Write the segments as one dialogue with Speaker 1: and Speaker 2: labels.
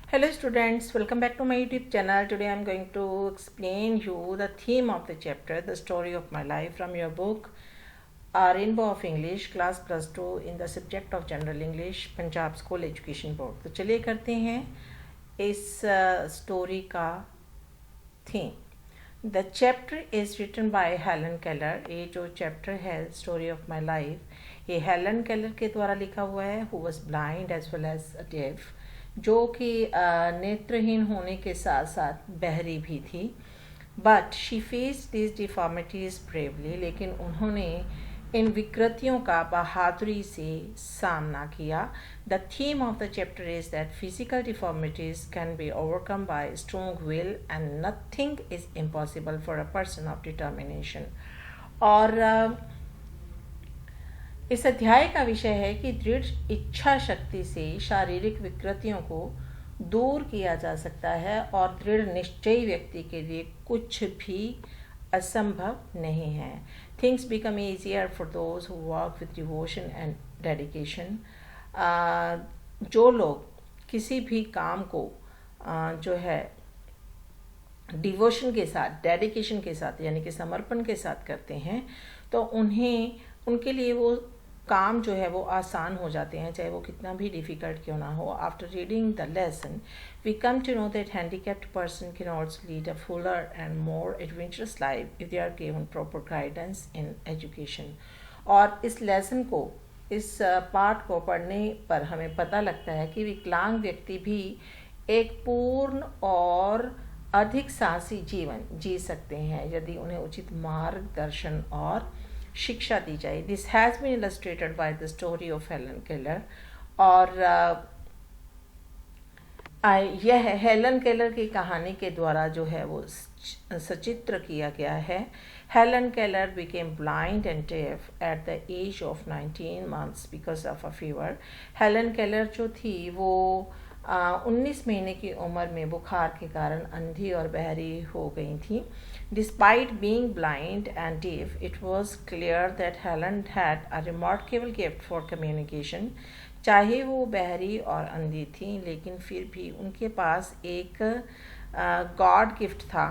Speaker 1: Hello students, welcome back to my YouTube channel. Today I am going to explain you the theme of the chapter, the story of my life from your book Rainbow of English class +2 in the subject of General English Punjab school education board. तो चलिए करते हैं इस story का theme. The chapter is written by Helen Keller. ये जो chapter है story of my life, ये हेलन केलर के द्वारा लिखा हुआ है, who was blind as well as deaf, जो कि नेत्रहीन होने के साथ साथ बहरी भी थी। But she face this deformities bravely, लेकिन उन्होंने इन विकृतियों का बहादुरी से सामना किया। The theme of the chapter is that physical deformities can be overcome bye strong will and nothing is impossible for a person of determination. और इस अध्याय का विषय है कि दृढ़ इच्छा शक्ति से शारीरिक विकृतियों को दूर किया जा सकता है और दृढ़ निश्चयी व्यक्ति के लिए कुछ भी असंभव नहीं है। Things become easier for those who work with devotion and dedication. जो लोग किसी भी काम को जो है डिवोशन के साथ, डेडिकेशन के साथ, यानी कि समर्पण के साथ करते हैं, तो उनके लिए वो काम जो है वो आसान हो जाते हैं, चाहे वो कितना भी डिफ़िकल्ट क्यों ना हो। After reading the lesson we come to know that handicapped person can also lead a fuller and more adventurous life if they are given proper guidance in education. और इस लेसन को, इस पाठ को पढ़ने पर हमें पता लगता है कि विकलांग व्यक्ति भी एक पूर्ण और अधिक साहसी जीवन जी सकते हैं यदि उन्हें उचित मार्गदर्शन और शिक्षा दी जाए। This has been illustrated by the story of Helen Keller. और यह हेलन केलर की कहानी के द्वारा जो है वो सचित्र किया गया है। Helen Keller became blind and deaf at the age of 19 months because of a fever. Helen Keller जो थी वो 19 महीने की उम्र में बुखार के कारण अंधी और बहरी हो गई थी। Despite being blind and deaf, it was clear that Helen had a remarkable gift for communication. चाहे वो बहरी और अंधी थी, लेकिन फिर भी उनके पास एक गॉड गिफ्ट था,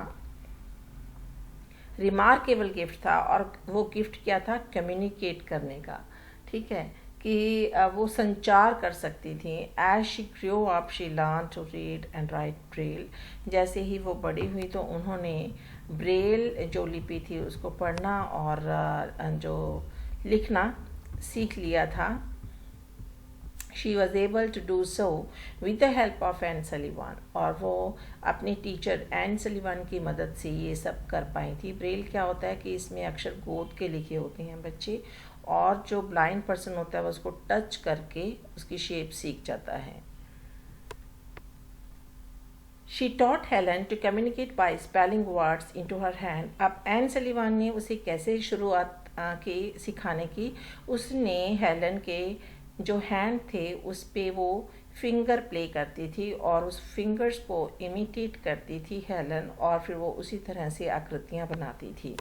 Speaker 1: रिमार्केबल गिफ्ट था। और वो गिफ्ट क्या था? कम्युनिकेट करने का। ठीक है, कि वो संचार कर सकती थी। As she grow up she learn to read and write Braille. जैसे ही वो बड़ी हुई तो उन्होंने ब्रेल जो लिपि थी उसको पढ़ना और जो लिखना सीख लिया था। She was able to do so with the help of Anne Sullivan. और वो अपनी टीचर एन सलीवान की मदद से ये सब कर पाई थी। ब्रेल क्या होता है कि इसमें अक्षर गोद के लिखे होते हैं बच्चे, और जो ब्लाइंड पर्सन होता है वो उसको टच करके उसकी शेप सीख जाता है। She taught Helen to communicate by spelling words into her hand. अब एन सलीवान ने उसे कैसे शुरुआत की सिखाने की, उसने हेलन के जो हैंड थे उस पे वो फिंगर प्ले करती थी और उस फिंगर्स को इमिटेट करती थी हेलन, और फिर वो उसी तरह से आकृतियाँ बनाती थी।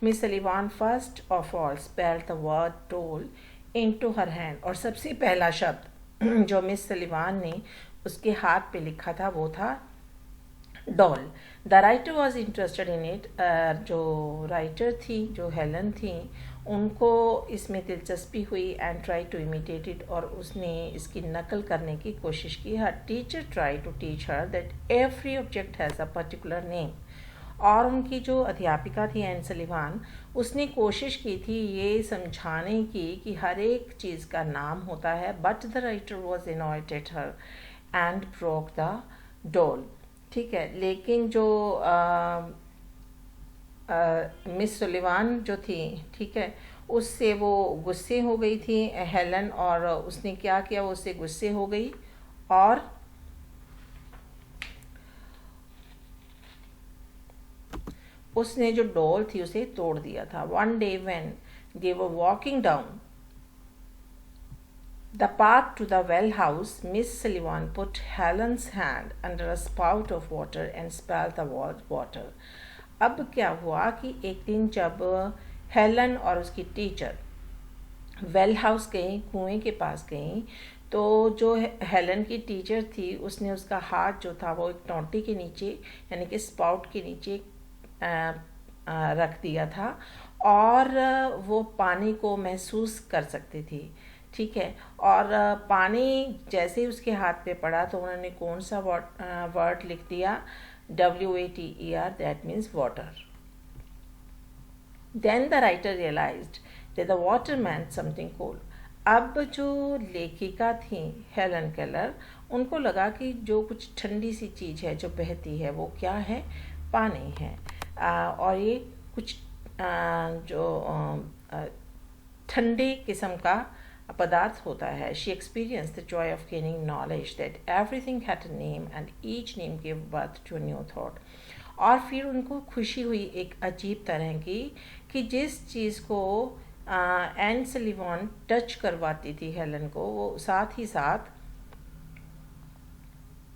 Speaker 1: Miss Sullivan first of all spelled the word doll into her hand. और सबसे पहला शब्द जो मिस सलीवान ने उसके हाथ पे लिखा था वो था doll. The writer was interested in it. जो राइटर थी, जो हेलन थी, उनको इसमें दिलचस्पी हुई and try to imitate it, और उसने इसकी नकल करने की कोशिश की। Her teacher try to teach her that every object has a particular name. और उनकी जो अध्यापिका थी एन सलीवान, उसने कोशिश की थी ये समझाने की कि हर एक चीज़ का नाम होता है। But the writer was annoyed at her and broke the doll। ठीक है, लेकिन जो मिस सलीवान जो थी, ठीक है, उससे वो गुस्से हो गई थी हेलन, और उसने क्या किया, वो उससे गुस्से हो गई और उसने जो डॉल थी उसे तोड़ दिया था। One day when they were walking down the path to the well house, Miss Sullivan put Helen's hand under a spout of water and spelled the word water। अब क्या हुआ कि एक दिन जब हेलन और उसकी टीचर वेल हाउस गई, कुएं के पास गई, तो जो हेलन की टीचर थी उसने उसका हाथ जो था वो एक टोंटी के नीचे यानी कि स्पाउट के नीचे रख दिया था और वो पानी को महसूस कर सकती थी, ठीक है। और पानी जैसे ही उसके हाथ पे पड़ा तो उन्होंने कौन सा वर्ड लिख दिया, WATER, that means water. Then the writer realised that the water meant something cold. अब जो लेखिका थी हेलन केलर, उनको लगा कि जो कुछ ठंडी सी चीज़ है जो बहती है वो क्या है, पानी है। और ये कुछ जो ठंडे किस्म का पदार्थ होता है। She experience the joy of gaining knowledge that everything had a name and each name give birth to new thought. और फिर उनको खुशी हुई एक अजीब तरह की कि जिस चीज़ को एन सलीवान टच करवाती थी हेलन को, वो साथ ही साथ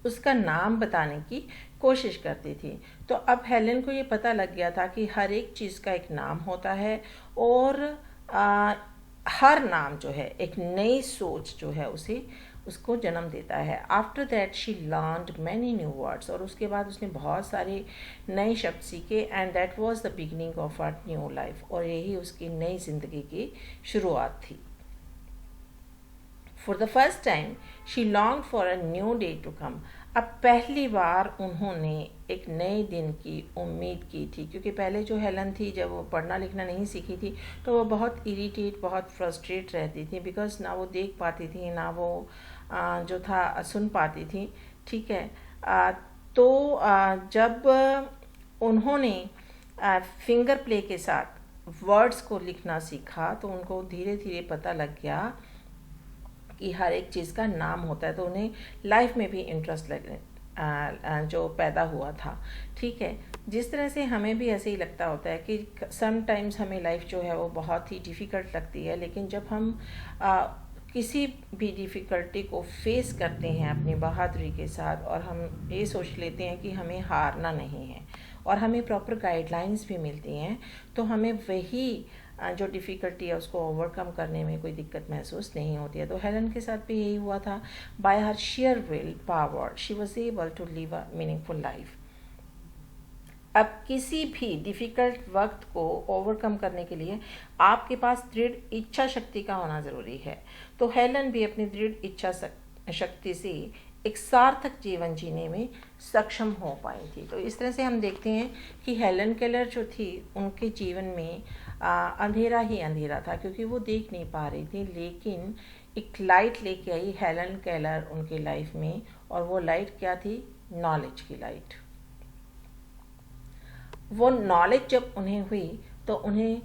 Speaker 1: उसका नाम बताने की कोशिश करती थी। तो अब हेलन को ये पता लग गया था कि हर एक चीज़ का एक नाम होता है और हर नाम जो है एक नई सोच जो है उसको जन्म देता है। After that she learned many new words, और उसके बाद उसने बहुत सारे नए शब्द सीखे। And that was the beginning of our new life, और यही उसकी नई जिंदगी की शुरुआत थी। For the first time she longed for a new day to come. अब पहली बार उन्होंने एक नए दिन की उम्मीद की थी, क्योंकि पहले जो हेलन थी जब वो पढ़ना लिखना नहीं सीखी थी तो वो बहुत इरिटेट, बहुत फ्रस्ट्रेट रहती थी, बिकॉज ना वो देख पाती थी ना वो जो था सुन पाती थी, ठीक है। तो जब उन्होंने फिंगर प्ले के साथ वर्ड्स को लिखना सीखा तो उनको धीरे धीरे पता लग गया कि हर एक चीज़ का नाम होता है, तो उन्हें लाइफ में भी इंटरेस्ट लगने जो पैदा हुआ था, ठीक है। जिस तरह से हमें भी ऐसे ही लगता होता है कि समटाइम्स हमें लाइफ जो है वो बहुत ही डिफ़िकल्ट लगती है, लेकिन जब हम किसी भी डिफ़िकल्टी को फेस करते हैं अपनी बहादुरी के साथ और हम ये सोच लेते हैं कि हमें हारना नहीं है और हमें प्रॉपर गाइडलाइंस भी मिलती हैं, तो हमें वही जो डिफ़िकल्टी है उसको ओवरकम करने में कोई दिक्कत महसूस नहीं होती है। तो हेलन के साथ भी यही हुआ था। By her sheer will power she was able to live a meaningful life. अब किसी भी डिफ़िकल्ट वक्त को ओवरकम करने के लिए आपके पास दृढ़ इच्छा शक्ति का होना ज़रूरी है। तो हेलन भी अपनी दृढ़ इच्छा शक्ति से एक सार्थक जीवन जीने में सक्षम हो पाई थी। तो इस तरह से हम देखते हैं कि हेलन केलर जो थी उनके जीवन में अंधेरा ही अंधेरा था, क्योंकि वो देख नहीं पा रही थी, लेकिन एक लाइट लेके आई हेलन केलर उनके लाइफ में, और वो लाइट क्या थी, नॉलेज की लाइट। वो नॉलेज जब उन्हें हुई तो उन्हें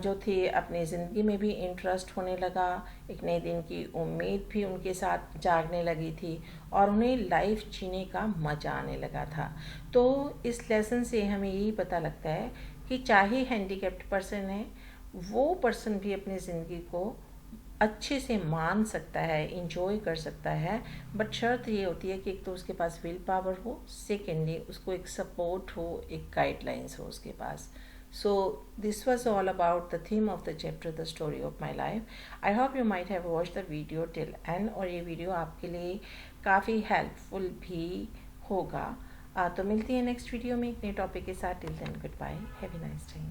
Speaker 1: जो थी अपनी ज़िंदगी में भी इंटरेस्ट होने लगा, एक नए दिन की उम्मीद भी उनके साथ जागने लगी थी और उन्हें लाइफ जीने का मज़ा आने लगा था। तो इस लेसन से हमें यही पता लगता है कि चाहे हैंडीकैप्ड पर्सन है, वो पर्सन भी अपनी ज़िंदगी को अच्छे से मान सकता है, इंजॉय कर सकता है, बट शर्त ये होती है कि एक तो उसके पास विल पावर हो, सेकेंडली उसको एक सपोर्ट हो, एक गाइडलाइंस हो उसके पास। So this was all about the theme of the chapter, the story of my life. I hope you might have watched the video till end, और ये वीडियो आपके लिए काफ़ी हेल्पफुल भी होगा। तो मिलती है नेक्स्ट वीडियो में एक नए टॉपिक के साथ। Till then good bye, have a nice time.